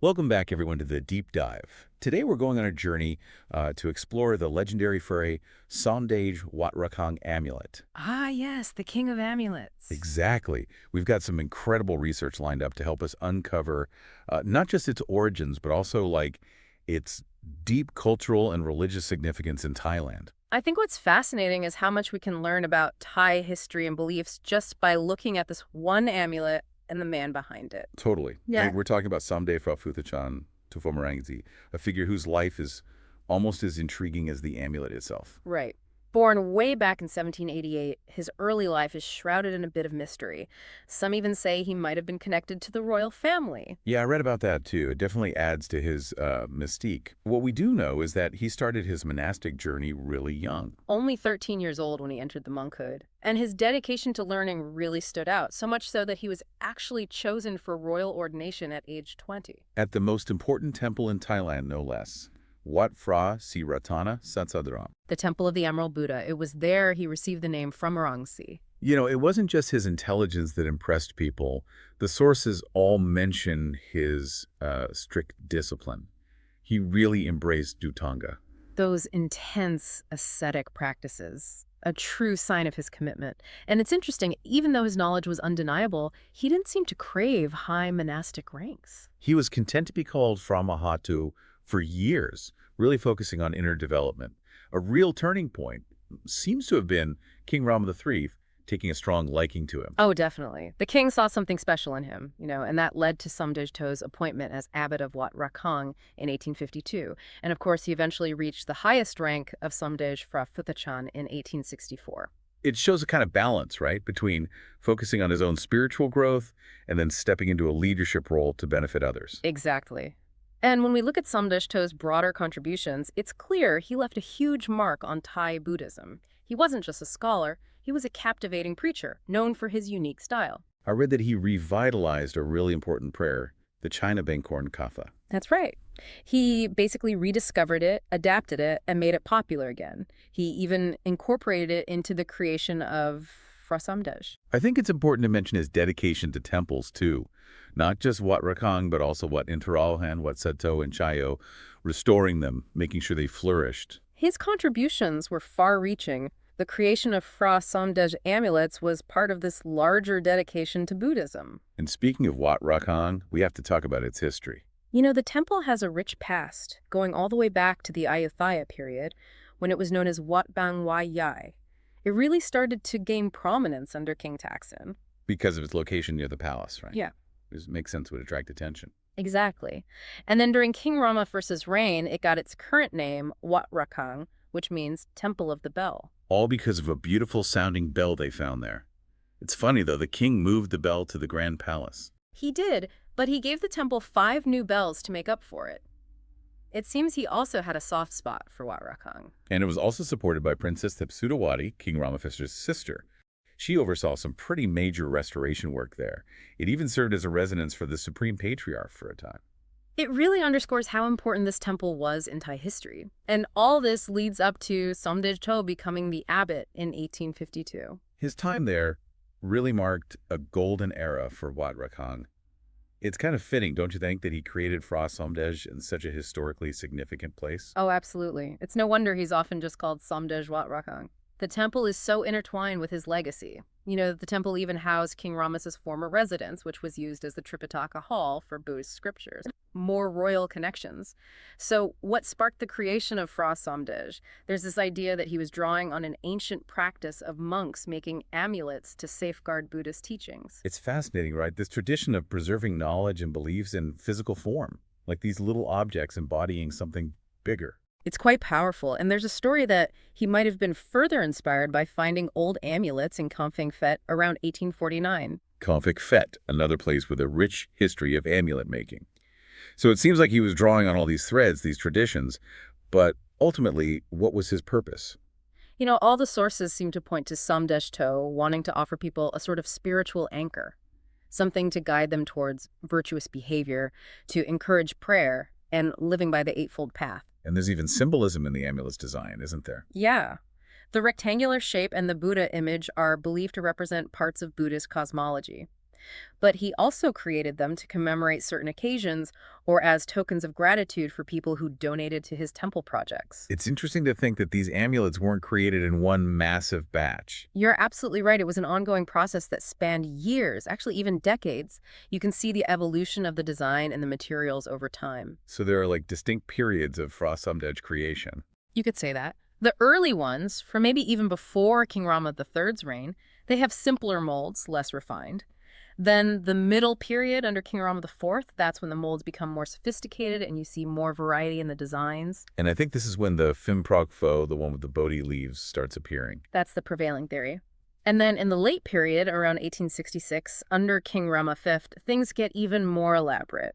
Welcome back, everyone, to the Deep Dive. Today we're going on a journey to explore the legendary Pra Somdej Wat Rakang amulet. Ah, yes, the king of amulets. Exactly. We've got some incredible research lined up to help us uncover not just its origins, but also its deep cultural and religious significance in Thailand. I think what's fascinating is how much we can learn about Thai history and beliefs just by looking at this one amulet and the man behind it. Totally. Yeah. We're talking about Samdeh Fraphuthachan Tufomarangzi, a figure whose life is almost as intriguing as the amulet itself. Right. Born way back in 1788, his early life is shrouded in a bit of mystery. Some even say he might have been connected to the royal family. Yeah, I read about that too. It definitely adds to his mystique. What we do know is that he started his monastic journey really young. Only 13 years old when he entered the monkhood. And his dedication to learning really stood out, so much so that he was actually chosen for royal ordination at age 20. At the most important temple in Thailand, no less. Wat Phra Siratana Satsadram. The Temple of the Emerald Buddha. It was there he received the name Fromorangsi. You know, it wasn't just his intelligence that impressed people. The sources all mention his strict discipline. He really embraced Dutanga. Those intense ascetic practices, a true sign of his commitment. And it's interesting, even though his knowledge was undeniable, he didn't seem to crave high monastic ranks. He was content to be called Framahatu for years, really focusing on inner development. A real turning point seems to have been King Rama III taking a strong liking to him. Oh, definitely. The king saw something special in him, and that led to Somdej To's appointment as abbot of Wat Rakang in 1852. And of course, he eventually reached the highest rank of Somdej Fraphuthachan in 1864. It shows a kind of balance, right, between focusing on his own spiritual growth and then stepping into a leadership role to benefit others. Exactly. And when we look at Somdej To's broader contributions, it's clear he left a huge mark on Thai Buddhism. He wasn't just a scholar, he was a captivating preacher, known for his unique style. I read that he revitalized a really important prayer, the China Bangkorn Katha. That's right. He basically rediscovered it, adapted it, and made it popular again. He even incorporated it into the creation of Pra Somdej. I think it's important to mention his dedication to temples, too. Not just Wat Rakang, but also Wat Intaralhan, Wat Sato, and Chayo, restoring them, making sure they flourished. His contributions were far-reaching. The creation of Pra Somdej amulets was part of this larger dedication to Buddhism. And speaking of Wat Rakang, we have to talk about its history. The temple has a rich past, going all the way back to the Ayutthaya period, when it was known as Wat Bang Wai Yai. It really started to gain prominence under King Taksin. Because of its location near the palace, right? Yeah. It makes sense, would attract attention. Exactly. And then during King Rama I's reign, it got its current name, Wat Rakang, which means Temple of the Bell. All because of a beautiful sounding bell they found there. It's funny, though, the king moved the bell to the Grand Palace. He did, but he gave the temple 5 new bells to make up for it. It seems he also had a soft spot for Wat Rakang. And it was also supported by Princess Thepsudawati, King Rama I's sister. She oversaw some pretty major restoration work there. It even served as a residence for the Supreme Patriarch for a time. It really underscores how important this temple was in Thai history. And all this leads up to Somdej To becoming the abbot in 1852. His time there really marked a golden era for Wat Rakang. It's kind of fitting, don't you think, that he created Pra Somdej in such a historically significant place? Oh, absolutely. It's no wonder he's often just called Somdej Wat Rakang. The temple is so intertwined with his legacy. The temple even housed King Rama's former residence, which was used as the Tripitaka Hall for Buddhist scriptures. More royal connections. So what sparked the creation of Pra Somdej? There's this idea that he was drawing on an ancient practice of monks making amulets to safeguard Buddhist teachings. It's fascinating, right? This tradition of preserving knowledge and beliefs in physical form, like these little objects embodying something bigger. It's quite powerful, and there's a story that he might have been further inspired by finding old amulets in Kamphaeng Phet around 1849. Kamphaeng Phet, another place with a rich history of amulet making. So it seems like he was drawing on all these threads, these traditions, but ultimately, what was his purpose? All the sources seem to point to Somdej To wanting to offer people a sort of spiritual anchor, something to guide them towards virtuous behavior, to encourage prayer, and living by the Eightfold Path. And there's even symbolism in the amulet's design, isn't there? Yeah. The rectangular shape and the Buddha image are believed to represent parts of Buddhist cosmology. But he also created them to commemorate certain occasions or as tokens of gratitude for people who donated to his temple projects. It's interesting to think that these amulets weren't created in one massive batch. You're absolutely right. It was an ongoing process that spanned years, actually even decades. You can see the evolution of the design and the materials over time. So there are like distinct periods of Pra Somdej creation. You could say that. The early ones, from maybe even before King Rama III's reign, they have simpler molds, less refined. Then the middle period under King Rama IV, that's when the molds become more sophisticated and you see more variety in the designs. And I think this is when the Phim Prog Pho, the one with the Bodhi leaves, starts appearing. That's the prevailing theory. And then in the late period, around 1866, under King Rama V, things get even more elaborate.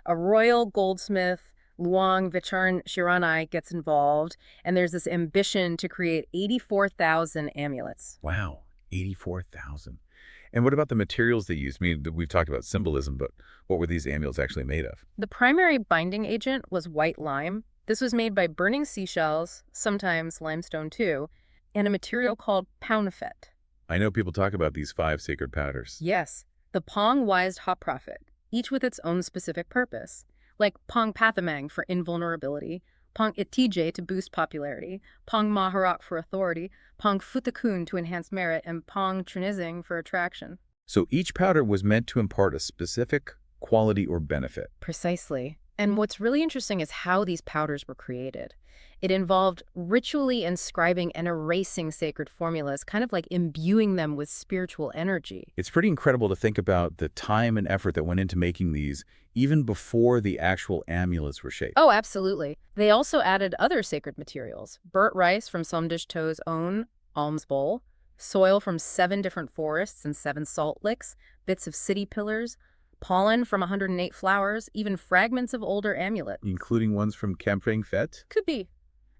A royal goldsmith, Luang Wichan Jiranai, gets involved, and there's this ambition to create 84,000 amulets. Wow, 84,000. And what about the materials they used? I mean, we've talked about symbolism, but what were these amulets actually made of? The primary binding agent was white lime. This was made by burning seashells, sometimes limestone too, and a material called paunafet. I know people talk about these 5 sacred powders. Yes, the Pong Wised Hot Prophet, each with its own specific purpose, like Pong Pathamang for invulnerability, Pong Itije to boost popularity, Pong Maharak for authority, Pong Futakun to enhance merit, and Pong Trinizing for attraction. So each powder was meant to impart a specific quality or benefit. Precisely. And what's really interesting is how these powders were created. It involved ritually inscribing and erasing sacred formulas, kind of like imbuing them with spiritual energy. It's pretty incredible to think about the time and effort that went into making these, even before the actual amulets were shaped. Oh, absolutely. They also added other sacred materials. Burnt rice from Somdej To's own alms bowl, soil from 7 different forests and 7 salt licks, bits of city pillars, pollen from 108 flowers, even fragments of older amulet. Including ones from Kempfeng Fet? Could be.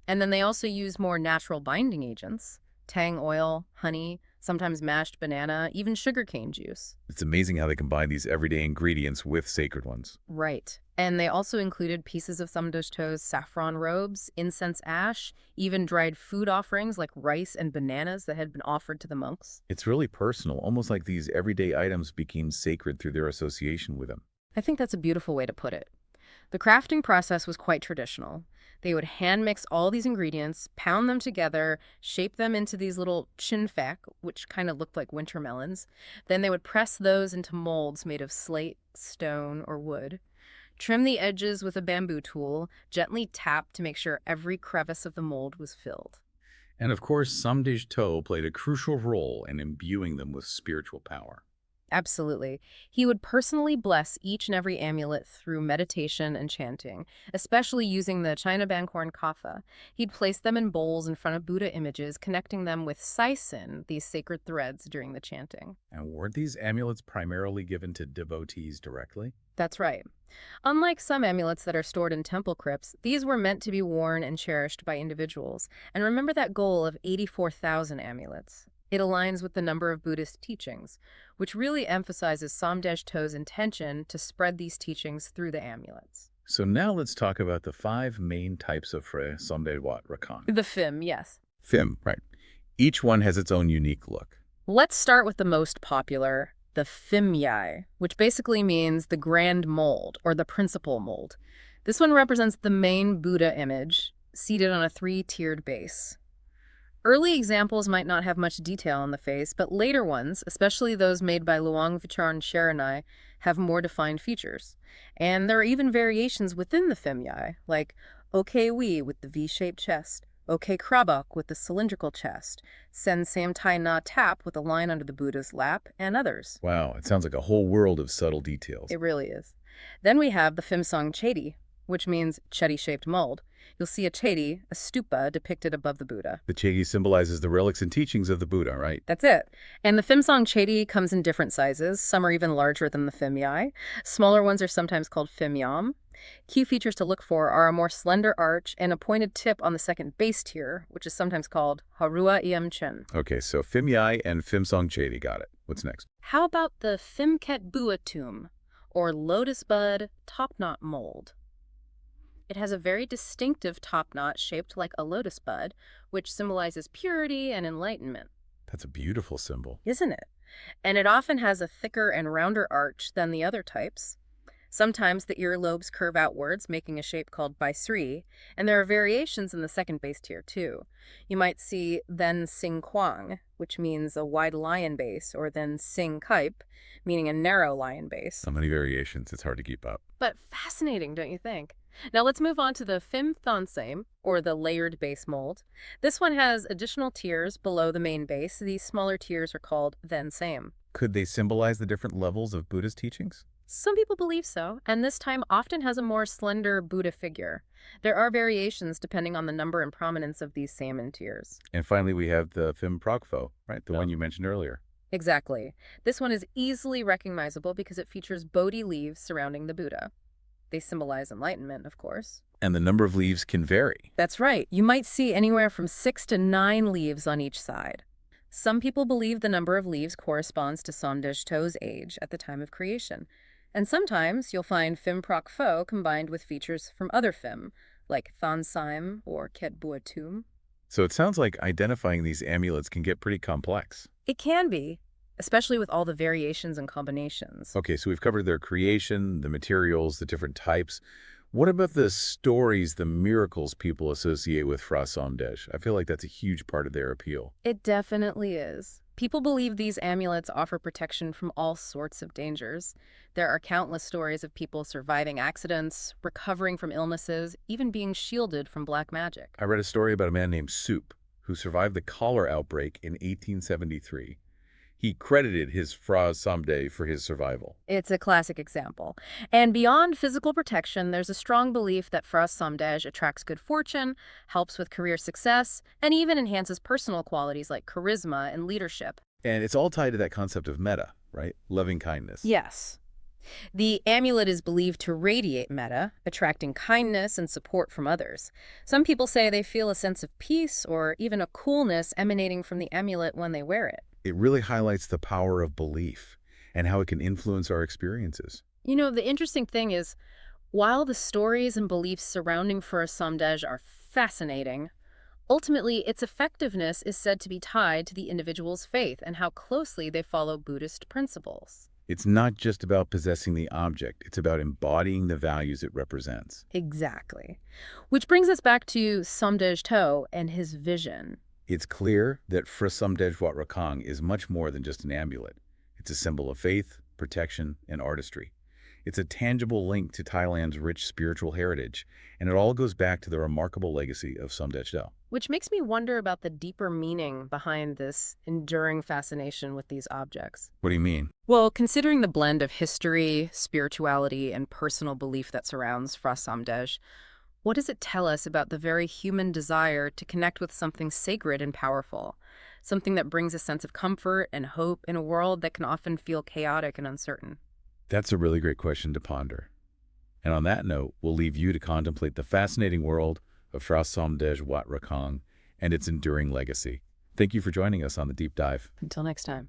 And then they also use more natural binding agents, tang oil, honey, sometimes mashed banana, even sugarcane juice. It's amazing how they combine these everyday ingredients with sacred ones. Right. And they also included pieces of Somdej To's saffron robes, incense ash, even dried food offerings like rice and bananas that had been offered to the monks. It's really personal, almost like these everyday items became sacred through their association with them. I think that's a beautiful way to put it. The crafting process was quite traditional. They would hand mix all these ingredients, pound them together, shape them into these little chinfak, which kind of looked like winter melons. Then they would press those into molds made of slate, stone, or wood. Trim the edges with a bamboo tool, gently tap to make sure every crevice of the mold was filled. And of course, Somdej To played a crucial role in imbuing them with spiritual power. Absolutely. He would personally bless each and every amulet through meditation and chanting, especially using the China Bancorn Katha. He'd place them in bowls in front of Buddha images, connecting them with saisin, these sacred threads, during the chanting. And weren't these amulets primarily given to devotees directly? That's right. Unlike some amulets that are stored in temple crypts, these were meant to be worn and cherished by individuals. And remember that goal of 84,000 amulets. It aligns with the number of Buddhist teachings, which really emphasizes Somdej To's intention to spread these teachings through the amulets. So now let's talk about the 5 main types of Pra Somdej Wat Rakang. The Phim, yes. Phim, right. Each one has its own unique look. Let's start with the most popular, the Phim Yai, which basically means the grand mold or the principal mold. This one represents the main Buddha image, seated on a 3-tiered base. Early examples might not have much detail on the face, but later ones, especially those made by Luang Wichan Jiranai, have more defined features. And there are even variations within the Phim Yai, like OK Wee with the V-shaped chest, OK Krabak with the cylindrical chest, Sen Sam Tai Na Tap with a line under the Buddha's lap, and others. Wow, it sounds like a whole world of subtle details. It really is. Then we have the Phim Song Chedi, which means chetty-shaped mold. You'll see a chedi, a stupa, depicted above the Buddha. The chedi symbolizes the relics and teachings of the Buddha, right? That's it. And the Phim Song Chedi comes in different sizes. Some are even larger than the Phim Yai. Smaller ones are sometimes called Phim Yam. Key features to look for are a more slender arch and a pointed tip on the second base tier, which is sometimes called Harua Iam Chen. Okay, so Phim Yai and Phim Song Chedi, got it. What's next? How about the Phim Ket Bua Tomb, or lotus bud top knot mold? It has a very distinctive top knot shaped like a lotus bud, which symbolizes purity and enlightenment. That's a beautiful symbol. Isn't it? and it often has a thicker and rounder arch than the other types. Sometimes the earlobes curve outwards, making a shape called Baisri, and there are variations in the second base tier too. You might see then Sing Kwang, which means a wide lion base, or then Sing Kaip, meaning a narrow lion base. So many variations, it's hard to keep up. But fascinating, don't you think? Now let's move on to the Phim Thon Same, or the layered base mold. This one has additional tiers below the main base. These smaller tiers are called Then Same. Could they symbolize the different levels of Buddha's teachings? Some people believe so, and this time often has a more slender Buddha figure. There are variations depending on the number and prominence of these salmon tiers. And finally, we have the Phim Progpho, right? The Yeah. one you mentioned earlier. Exactly. This one is easily recognizable because it features Bodhi leaves surrounding the Buddha. They symbolize enlightenment, of course. And the number of leaves can vary. That's right. You might see anywhere from 6 to 9 leaves on each side. Some people believe the number of leaves corresponds to Somdej To's age at the time of creation. And sometimes you'll find Phim Proc Pho combined with features from other Phim, like Thon Saim or Ket Bua Tum. So it sounds like identifying these amulets can get pretty complex. It can be, especially with all the variations and combinations. Okay, so we've covered their creation, the materials, the different types. What about the stories, the miracles people associate with Pra Somdej? I feel like that's a huge part of their appeal. It definitely is. People believe these amulets offer protection from all sorts of dangers. There are countless stories of people surviving accidents, recovering from illnesses, even being shielded from black magic. I read a story about a man named Soup who survived the cholera outbreak in 1873. He credited his Fra Somdej for his survival. It's a classic example. And beyond physical protection, there's a strong belief that Fra Somdej attracts good fortune, helps with career success, and even enhances personal qualities like charisma and leadership. And it's all tied to that concept of metta, right? Loving kindness. Yes. The amulet is believed to radiate metta, attracting kindness and support from others. Some people say they feel a sense of peace or even a coolness emanating from the amulet when they wear it. It really highlights the power of belief and how it can influence our experiences. You know, the interesting thing is, while the stories and beliefs surrounding Fra Somdej are fascinating, ultimately its effectiveness is said to be tied to the individual's faith and how closely they follow Buddhist principles. It's not just about possessing the object, it's about embodying the values it represents. Exactly. Which brings us back to Somdej To and his vision. It's clear that Pra Somdej Wat Rakang is much more than just an amulet. It's a symbol of faith, protection, and artistry. It's a tangible link to Thailand's rich spiritual heritage, and it all goes back to the remarkable legacy of Somdej To. Which makes me wonder about the deeper meaning behind this enduring fascination with these objects. What do you mean? Well, considering the blend of history, spirituality, and personal belief that surrounds Fra Somdej, what does it tell us about the very human desire to connect with something sacred and powerful? Something that brings a sense of comfort and hope in a world that can often feel chaotic and uncertain. That's a really great question to ponder. And on that note, we'll leave you to contemplate the fascinating world of Pra Somdej Wat Rakang and its enduring legacy. Thank you for joining us on The Deep Dive. Until next time.